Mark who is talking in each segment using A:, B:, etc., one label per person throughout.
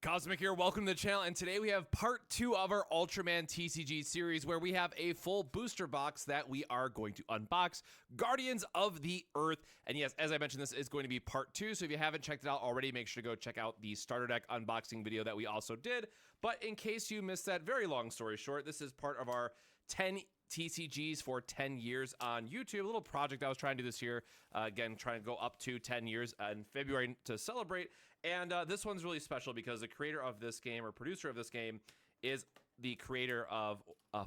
A: Cosmic here, welcome to the channel, and today we have part 2 of our Ultraman TCG series where we have a full booster box that we are going to unbox, Guardians of the Earth. And yes, as I mentioned, this is going to be part 2, so if you haven't checked it out already, make sure to go check out the starter deck unboxing video that we also did. But in case you missed that, very long story short, this is part of our 10 TCGs for 10 years on YouTube, a little project I was trying to do this year, again, trying to go up to 10 years in February to celebrate. And this one's really special because the creator of this game, or producer of this game, is the creator of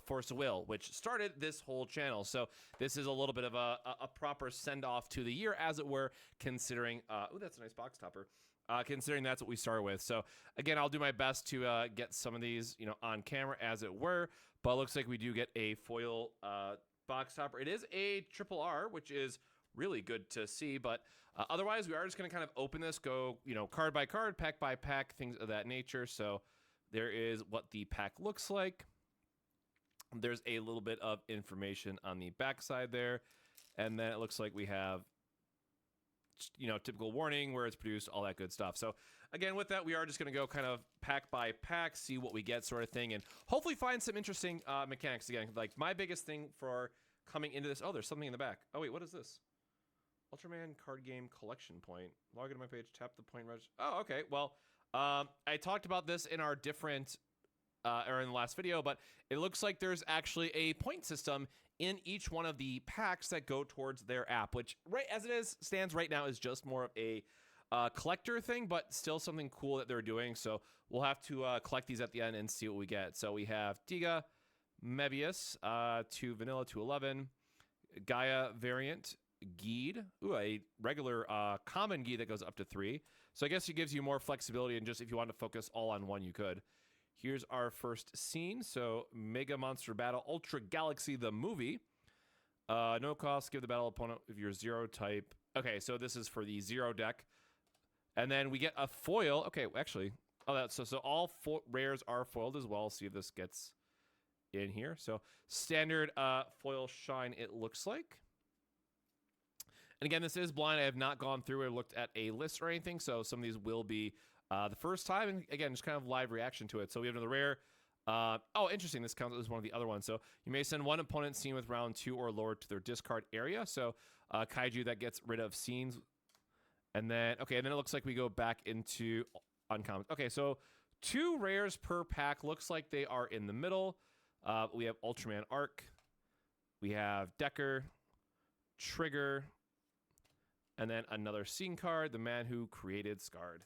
A: Force of Will, which started this whole channel. So this is a little bit of a proper send-off to the year, as it were, considering, oh, that's a nice box topper, considering that's what we started with. So again, I'll do my best to get some of these, on camera, as it were, but it looks like we do get a foil box topper. It is a triple R, which is really good to see, but otherwise we are just going to kind of open this, go, card by card, pack by pack, things of that nature. So there is what the pack looks like. There's a little bit of information on the back side there, and then it looks like we have, typical warning, where it's produced, all that good stuff. So again, with that, we are just going to go kind of pack by pack, see what we get, sort of thing, and hopefully find some interesting mechanics. Again, like my biggest thing for coming into this, oh, there's something in the back. Oh wait, what is this? Ultraman card game collection point. Log into my page, tap the point register. Oh, okay. Well, I talked about this in our different, or in the last video, but it looks like there's actually a point system in each one of the packs that go towards their app, which right as it stands right now is just more of a collector thing, but still something cool that they're doing. So we'll have to collect these at the end and see what we get. So we have Tiga, Mebius, 2 vanilla, 211, Gaia variant, Geed, a regular common Geed that goes up to 3. So I guess it gives you more flexibility, and just if you want to focus all on one, you could. Here's our first scene. So Mega Monster Battle, Ultra Galaxy the movie. No cost, give the battle opponent if you're 0 type. Okay, so this is for the 0 deck. And then we get a foil. Okay, actually, so all rares are foiled as well. See if this gets in here. So standard foil shine, it looks like. And again, this is blind. I have not gone through or looked at a list or anything, so some of these will be the first time. And again, just kind of live reaction to it. So we have another rare. Oh, interesting. This counts as one of the other ones. So you may send one opponent seen with round 2 or lower to their discard area. So Kaiju that gets rid of scenes. And then, okay, and then it looks like we go back into uncommon. Okay, so 2 rares per pack. Looks like they are in the middle. We have Ultraman Arc. We have Decker, Trigger, and then another scene card, the man who created Scarred.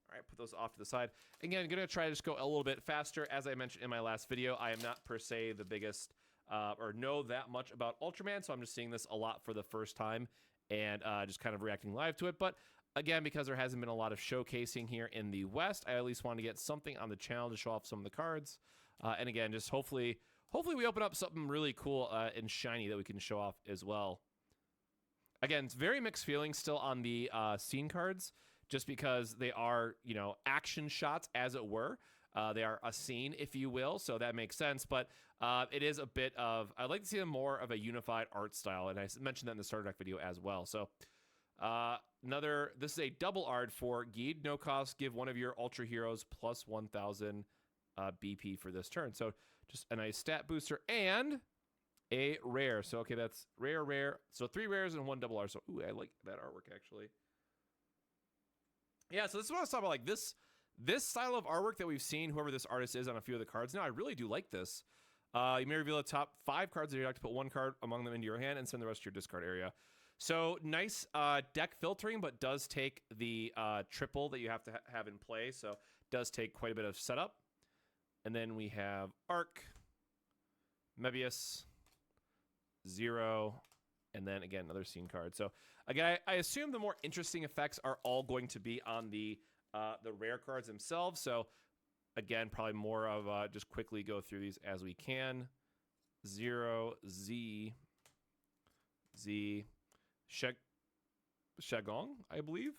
A: All right, put those off to the side. Again, I'm going to try to just go a little bit faster. As I mentioned in my last video, I am not per se the biggest or know that much about Ultraman, so I'm just seeing this a lot for the first time and just kind of reacting live to it. But again, because there hasn't been a lot of showcasing here in the West, I at least want to get something on the channel to show off some of the cards. And again, just hopefully we open up something really cool and shiny that we can show off as well. Again, it's very mixed feelings still on the scene cards, just because they are, action shots, as it were. They are a scene, if you will, so that makes sense. But it is a bit of, I'd like to see them more of a unified art style, and I mentioned that in the starter deck video as well. So this is a double art for Geed. No cost, give one of your Ultra Heroes plus 1,000 BP for this turn. So just a nice stat booster, and a rare. So, okay, that's rare. So 3 rares and 1 double R. So, ooh, I like that artwork, actually. Yeah, so this is what I was talking about. Like, this style of artwork that we've seen, whoever this artist is on a few of the cards. Now, I really do like this. You may reveal the top 5 cards of your deck to put 1 card among them into your hand and send the rest to your discard area. So, nice deck filtering, but does take the triple that you have to have in play. So, does take quite a bit of setup. And then we have Arc, Mebius, 0, and then again another scene card. So again, I assume the more interesting effects are all going to be on the rare cards themselves. So again, probably more of just quickly go through these as we can. 0, Z, Shagong, I believe.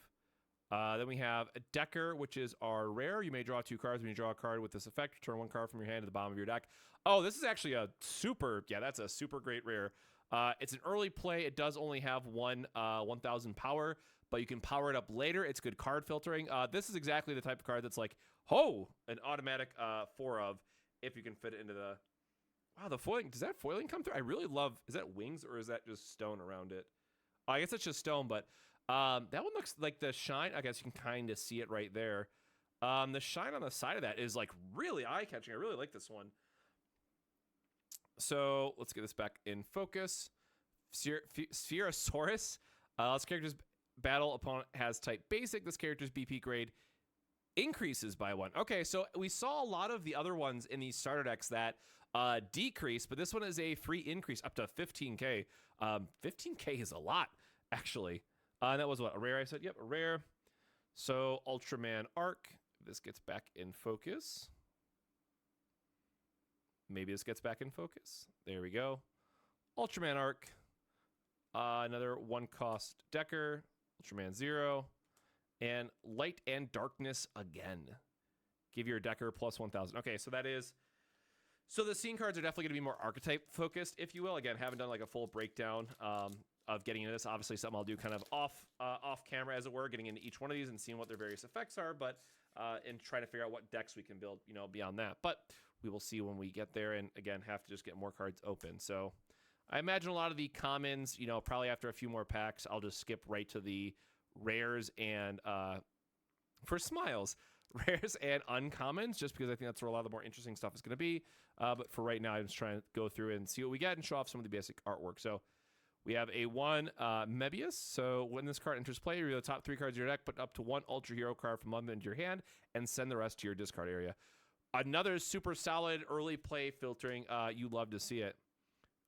A: Then we have a Decker, which is our rare. You may draw 2 cards. When you draw a card with this effect, return 1 card from your hand to the bottom of your deck. Oh, this is actually a super, that's a super great rare. It's an early play. It does only have 1,000 power, but you can power it up later. It's good card filtering. This is exactly the type of card that's like, oh, an automatic 4 of if you can fit it into the... Wow, the foiling, does that foiling come through? I really love, is that wings or is that just stone around it? I guess it's just stone, but that one looks like the shine. I guess you can kind of see it right there. The shine on the side of that is like really eye-catching. I really like this one. So let's get this back in focus. Spherosaurus. This character's battle opponent has type basic. This character's BP grade increases by 1. Okay, so we saw a lot of the other ones in these starter decks that decrease, but this one is a free increase up to 15k. 15k is a lot, actually. And that was what, a rare I said? Yep, a rare. So Ultraman Arc. This gets back in focus. Maybe this gets back in focus. There we go. Ultraman Arc. Another 1-cost Decker. Ultraman 0. And Light and Darkness again. Give your Decker plus 1,000. Okay, so that is... So the scene cards are definitely going to be more archetype focused, if you will. Again, haven't done like a full breakdown of getting into this. Obviously, something I'll do kind of off camera, as it were, getting into each one of these and seeing what their various effects are, but and trying to figure out what decks we can build, you know, beyond that. But we will see when we get there, and again, have to just get more cards open. So I imagine a lot of the commons, you know, probably after a few more packs, I'll just skip right to the rares and for smiles. Rares and uncommons, just because I think that's where a lot of the more interesting stuff is going to be. But for right now, I'm just trying to go through and see what we get and show off some of the basic artwork. So we have a 1 Mebius. So when this card enters play, you reveal the top 3 cards of your deck, put up to 1 Ultra Hero card from them into your hand, and send the rest to your discard area. Another super solid early play filtering. You love to see it.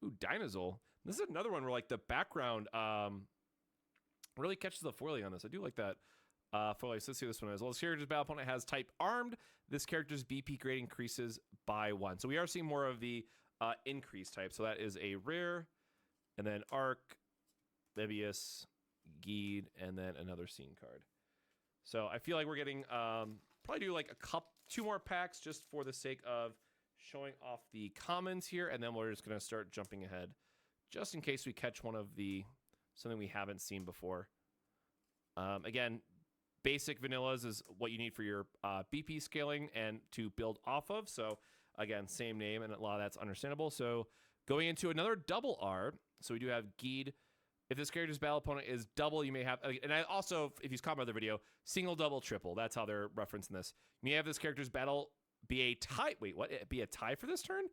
A: Ooh, Dinosaur. This is another one where like the background really catches the foiling on this. I do like that. So let's see this one as well. This character's battle opponent has type armed. This character's BP grade increases by 1. So we are seeing more of the increase type. So that is a rare, and then Arc, Mebius, Geed, and then another scene card. So I feel like we're getting probably do like two more packs just for the sake of showing off the commons here, and then we're just gonna start jumping ahead, just in case we catch one of the something we haven't seen before. Again. Basic vanillas is what you need for your BP scaling and to build off of. So again, same name, and a lot of that's understandable. So going into another double R. So we do have Geed. If this character's battle opponent is double, you may have, and I also, if you saw my other video, single, double, triple. That's how they're referencing this. You may have this character's battle be a tie. Wait, what? Be a tie for this turn?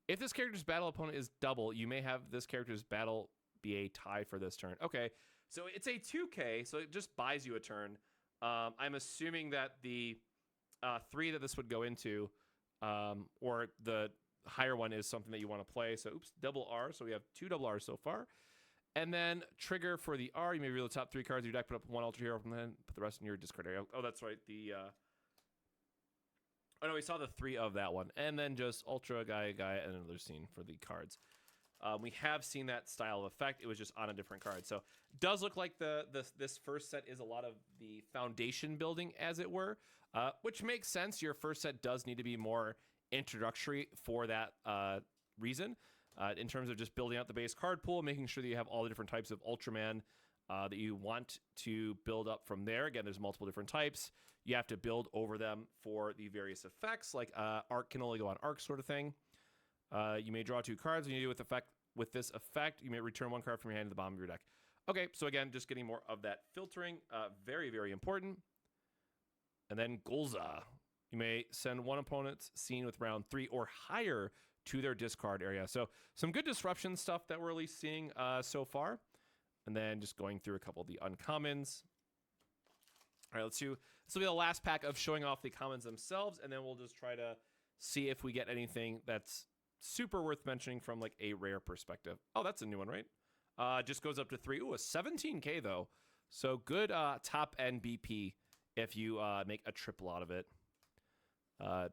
A: If this character's battle opponent is double, you may have this character's battle be a tie for this turn. Okay, so it's a 2K, so it just buys you a turn. I'm assuming that the 3 that this would go into, or the higher one, is something that you want to play. So, oops, double R. So we have 2 double R's so far. And then trigger for the R, you may reveal the top 3 cards of your deck, put up 1 Ultra Hero, and then put the rest in your discard area. Oh, that's right. Oh no, we saw the 3 of that one. And then just Ultra, Gaia, and another scene for the cards. We have seen that style of effect. It was just on a different card. So it does look like this first set is a lot of the foundation building, as it were, which makes sense. Your first set does need to be more introductory for that reason, in terms of just building out the base card pool, making sure that you have all the different types of Ultraman that you want to build up from there. Again, there's multiple different types. You have to build over them for the various effects, like Arc can only go on Arc sort of thing. You may draw 2 cards when you do with this effect. You may return 1 card from your hand to the bottom of your deck. Okay, so again, just getting more of that filtering. Very, very important. And then Golza. You may send 1 opponent's scene with round 3 or higher to their discard area. So some good disruption stuff that we're at least seeing so far. And then just going through a couple of the uncommons. All right, let's do, this will be the last pack of showing off the commons themselves, and then we'll just try to see if we get anything that's super worth mentioning from like a rare perspective. Oh, that's a new one, right? Just goes up to 3. Ooh, a 17k though. So good top end BP if you make a triple out of it.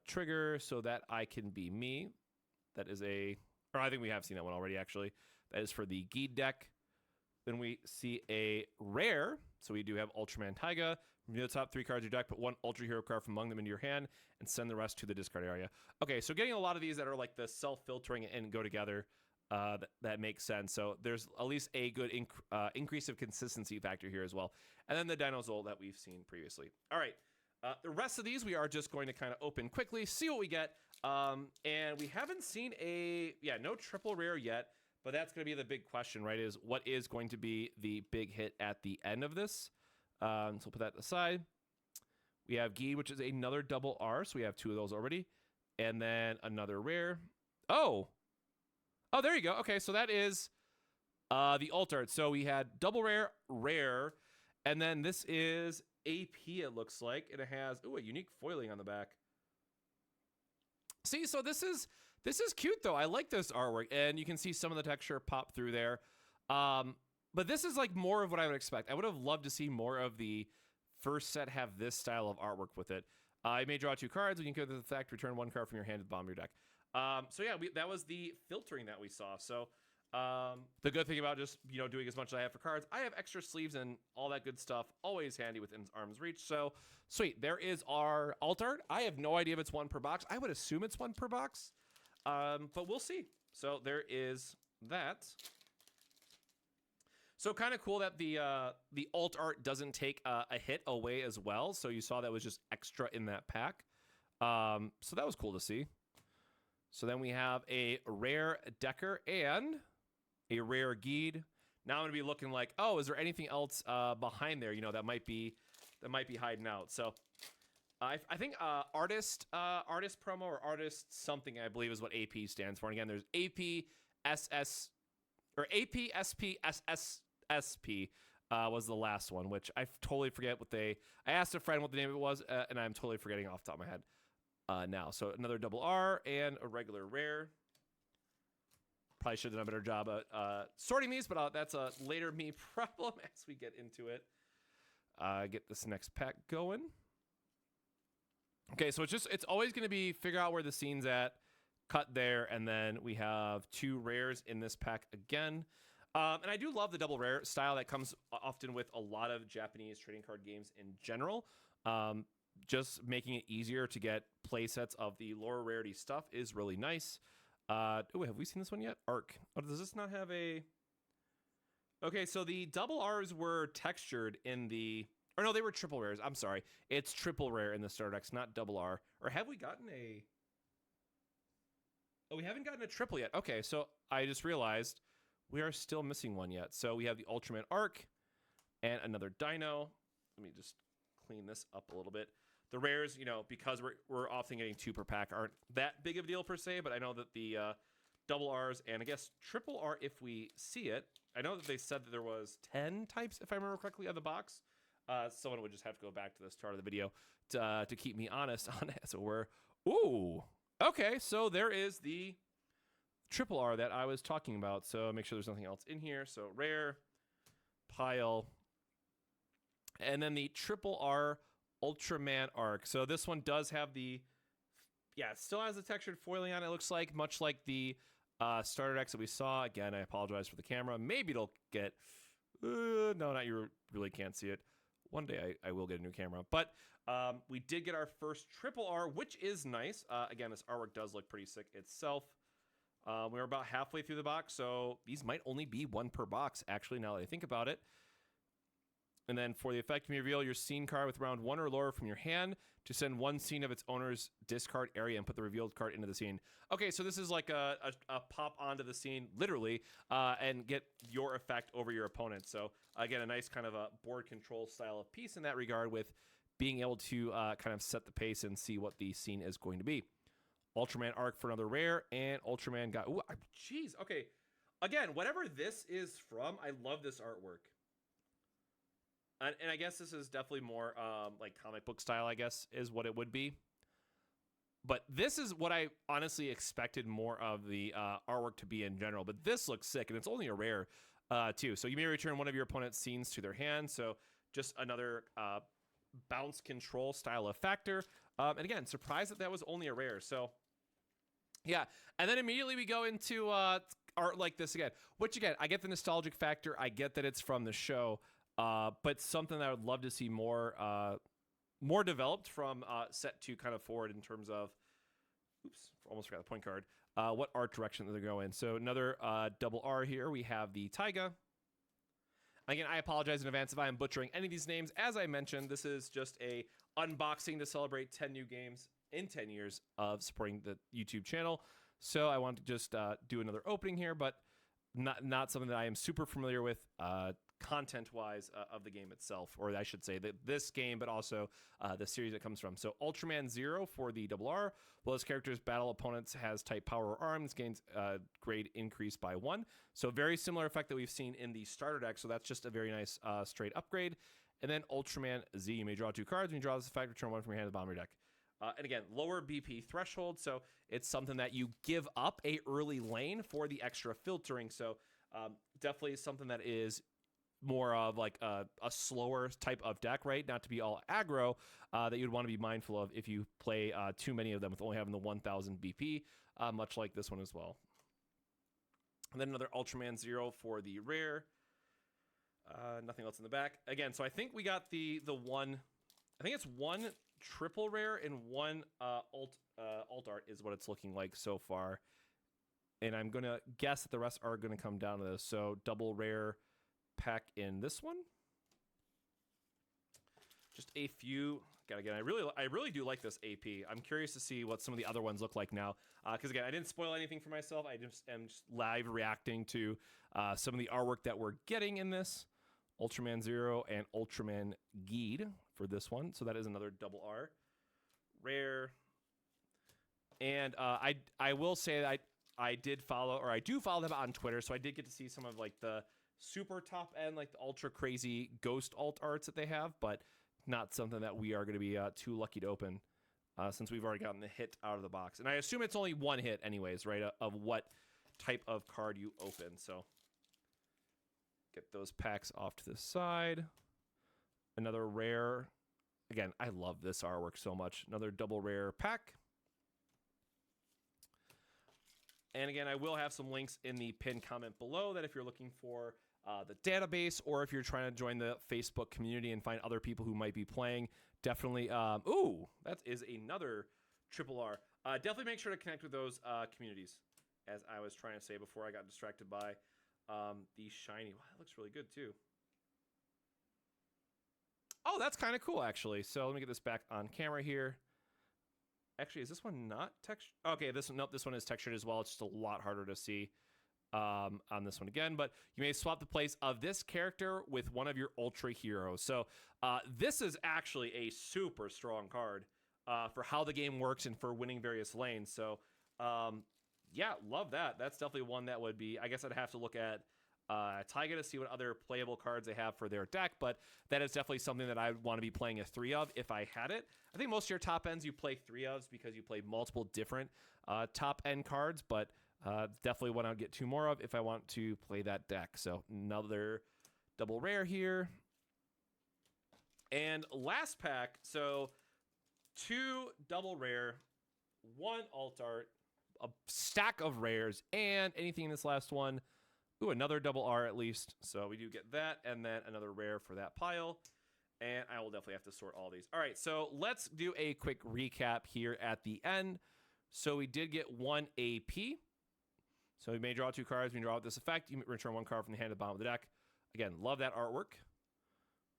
A: Trigger so that I can be me. That is or I think we have seen that one already actually. That is for the Geed deck. Then we see a rare. So we do have Ultraman Taiga. Reveal the top 3 cards of your deck, put 1 Ultra Hero card from among them into your hand, and send the rest to the discard area. Okay, so getting a lot of these that are like the self-filtering and go together that makes sense. So there's at least a good increase of consistency factor here as well. And then the Dinozolt that we've seen previously. All right. The rest of these we are just going to kind of open quickly, see what we get. And we haven't seen no triple rare yet, but that's going to be the big question, right? Is what is going to be the big hit at the end of this? So we'll put that aside. We have Geed, which is another double R, so we have 2 of those already. And then another rare. Oh, there you go. Okay, so that is the alt art. So we had double rare, rare, and then this is AP, it looks like, and it has a unique foiling on the back. See, so this is cute though. I like this artwork, and you can see some of the texture pop through there. But this is like more of what I would expect. I would have loved to see more of the first set have this style of artwork with it. You may draw 2 cards. When you go to the effect, return 1 card from your hand to the bottom of your deck. So yeah, that was the filtering that we saw. So the good thing about just doing as much as I have for cards, I have extra sleeves and all that good stuff, always handy within arm's reach. So sweet, there is our alt art. I have no idea if it's 1 per box. I would assume it's 1 per box, but we'll see. So there is that. So kind of cool that the alt art doesn't take a hit away as well. So you saw that was just extra in that pack. So that was cool to see. So then we have a rare Decker and a rare Geed. Now I'm gonna be looking like, oh, is there anything else behind there? That might be hiding out. So I think artist promo or artist something, I believe, is what AP stands for. And again, there's AP SS or AP SP SS. SP was the last one, which I totally forget what I asked a friend what the name of it was, and I'm totally forgetting off the top of my head now. So another double R and a regular rare. Probably should have done a better job at sorting these, but that's a later me problem as we get into it. Get this next pack going. Okay, so it's always going to be figure out where the scene's at, cut there, and then we have 2 rares in this pack again. And I do love the double rare style that comes often with a lot of Japanese trading card games in general. Just making it easier to get play sets of the lower rarity stuff is really nice. Have we seen this one yet? Arc. Oh, does this not have a... Okay, so the double R's were textured in the... Or no, they were triple rares. I'm sorry. It's triple rare in the starter decks, not double R. Or have we gotten a... Oh, we haven't gotten a triple yet. Okay, so I just realized... We are still missing one yet. So we have the Ultraman Arc and another Dino. Let me just clean this up a little bit. The rares, because we're often getting 2 per pack, aren't that big of a deal per se, but I know that the double R's and I guess triple R, if we see it, I know that they said that there was 10 types, if I remember correctly, on the box. Someone would just have to go back to the start of the video to keep me honest on it, as it were. Ooh, okay, so there is the triple R that I was talking about. So make sure there's nothing else in here. So rare, pile, and then the triple R Ultraman Arc. So this one does have it still has the textured foiling on it, looks like, much like the starter decks that we saw. Again, I apologize for the camera. Maybe it'll get, no, not you really can't see it. One day I will get a new camera. But we did get our first triple R, which is nice. Again, this artwork does look pretty sick itself. We're about halfway through the box, so these might only be 1 per box, actually, now that I think about it. And then for the effect, you may reveal your scene card with round 1 or lower from your hand to send 1 scene of its owner's discard area and put the revealed card into the scene. Okay, so this is like a pop onto the scene, literally, and get your effect over your opponent. So, again, a nice kind of a board control style of piece in that regard with being able to kind of set the pace and see what the scene is going to be. Ultraman Arc for another rare, and Ultraman got... Ooh, jeez, okay. Again, whatever this is from, I love this artwork. And I guess this is definitely more like comic book style, I guess, is what it would be. But this is what I honestly expected more of the artwork to be in general. But this looks sick, and it's only a rare, too. So you may return one of your opponent's scenes to their hand. So just another bounce control style of factor. And again, surprised that was only a rare. So... yeah, and then immediately we go into art like this again, which again, I get the nostalgic factor. I get that it's from the show, but something that I would love to see more developed from set 2 kind of forward in terms of oops, almost forgot the point card. What art direction they're going. So another double R here. We have the Taiga. Again, I apologize in advance if I am butchering any of these names. As I mentioned, this is just a unboxing to celebrate 10 new games in 10 years of supporting the YouTube channel. So I want to just do another opening here, but not something that I am super familiar with content-wise of the game itself, or I should say that this game, but also the series it comes from. So Ultraman 0 for the double R. While this character's battle opponents has type power or arm, this gains grade increase by 1. So very similar effect that we've seen in the starter deck. So that's just a very nice straight upgrade. And then Ultraman Z, you may draw 2 cards. When you draw this effect, return 1 from your hand to the bottom of your deck. And again, lower BP threshold, so it's something that you give up a early lane for the extra filtering. So definitely something that is more of like a slower type of deck, right? Not to be all aggro, that you'd want to be mindful of if you play too many of them with only having the 1000 BP, much like this one as well. And then another Ultraman 0 for the rare. Nothing else in the back. Again, so I think we got the one, I think it's one triple rare and one alt art is what it's looking like so far. And I'm going to guess that the rest are going to come down to this. So double rare pack in this one. Just a few. Again, I really do like this AP. I'm curious to see what some of the other ones look like now. Because again, I didn't spoil anything for myself. I just am live reacting to some of the artwork that we're getting in this. Ultraman 0 and Ultraman Geed for this one. So that is another double R. Rare. And I will say that I did follow, or I do follow them on Twitter, so I did get to see some of like the super top end, like the ultra crazy ghost alt arts that they have, but not something that we are going to be too lucky to open since we've already gotten the hit out of the box. And I assume it's only one hit anyways, right, of what type of card you open. So get those packs off to the side. Another rare. Again, I love this artwork so much. Another double rare pack. And again, I will have some links in the pinned comment below that if you're looking for the database, or if you're trying to join the Facebook community and find other people who might be playing, definitely. Ooh, that is another triple R. Definitely make sure to connect with those communities, as I was trying to say before I got distracted by the shiny. Wow, that looks really good too. Oh, that's kind of cool, actually. So let me get this back on camera here. Actually, is this one not textured? Okay, this one is textured as well. It's just a lot harder to see on this one again. But you may swap the place of this character with one of your Ultra heroes. So this is actually a super strong card for how the game works and for winning various lanes. So yeah, love that. That's definitely one that would be, I guess I'd have to look at Taiga to see what other playable cards they have for their deck, but that is definitely something that I would want to be playing a 3 of if I had it. I think most of your top ends you play 3 ofs because you play multiple different top end cards, but definitely one I'd get 2 more of if I want to play that deck. So another double rare here. And last pack, so 2 double rare, 1 alt art, a stack of rares, and anything in this last one. Ooh, another double R at least. So we do get that, and then another rare for that pile. And I will definitely have to sort all these. All right, so let's do a quick recap here at the end. So we did get 1 AP. So we may draw 2 cards. We draw with this effect. You return 1 card from the hand to the bottom of the deck. Again, love that artwork.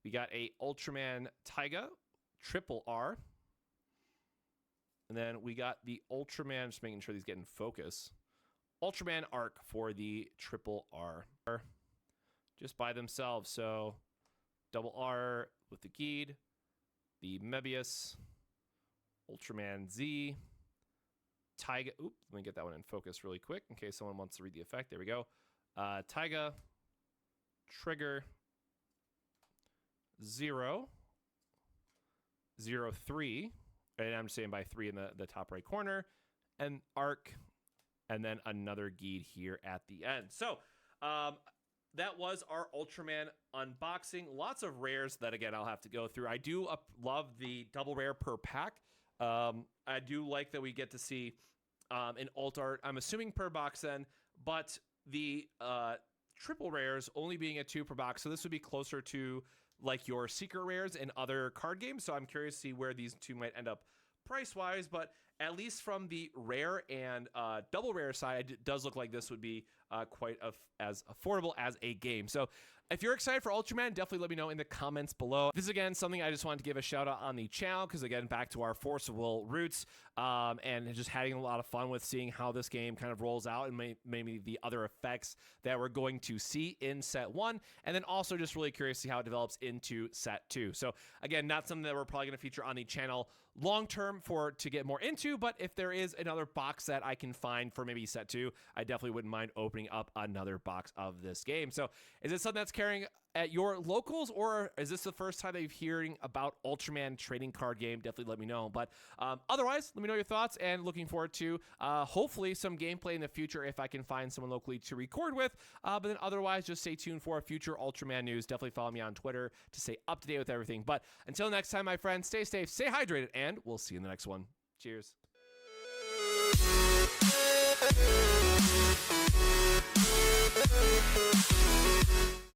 A: We got a Ultraman Taiga, triple R. And then we got the Ultraman, just making sure these get in focus. Ultraman Arc for the triple R. Just by themselves. So double R with the Geed, the Mebius, Ultraman Z, Taiga. Oop, let me get that one in focus really quick in case someone wants to read the effect. There we go. Taiga, Trigger, 0, 0, 3. And I'm just saying by 3 in the top right corner. And Arc. And then another Geed here at the end. So that was our Ultraman unboxing. Lots of rares that, again, I'll have to go through. I do love the double rare per pack. I do like that we get to see an alt art, I'm assuming per box then, but the triple rares only being a 2 per box. So this would be closer to like your secret rares in other card games. So I'm curious to see where these 2 might end up price-wise, but at least from the rare and double rare side, it does look like this would be quite as affordable as a game. So if you're excited for Ultraman, definitely let me know in the comments below. This is, again, something I just wanted to give a shout out on the channel because, again, back to our Force of Will roots and just having a lot of fun with seeing how this game kind of rolls out and maybe the other effects that we're going to see in set 1. And then also just really curious to see how it develops into set 2. So, again, not something that we're probably going to feature on the channel long term to get more into, but if there is another box that I can find for maybe set 2, I definitely wouldn't mind opening up another box of this game. So is it something that's carrying at your locals, or is this the first time that you're hearing about Ultraman trading card game? Definitely let me know. But otherwise, let me know your thoughts, and looking forward to hopefully some gameplay in the future if I can find someone locally to record with. But then otherwise, just stay tuned for future Ultraman news. Definitely follow me on Twitter to stay up to date with everything. But until next time, my friends, stay safe, stay hydrated, and we'll see you in the next one. Cheers.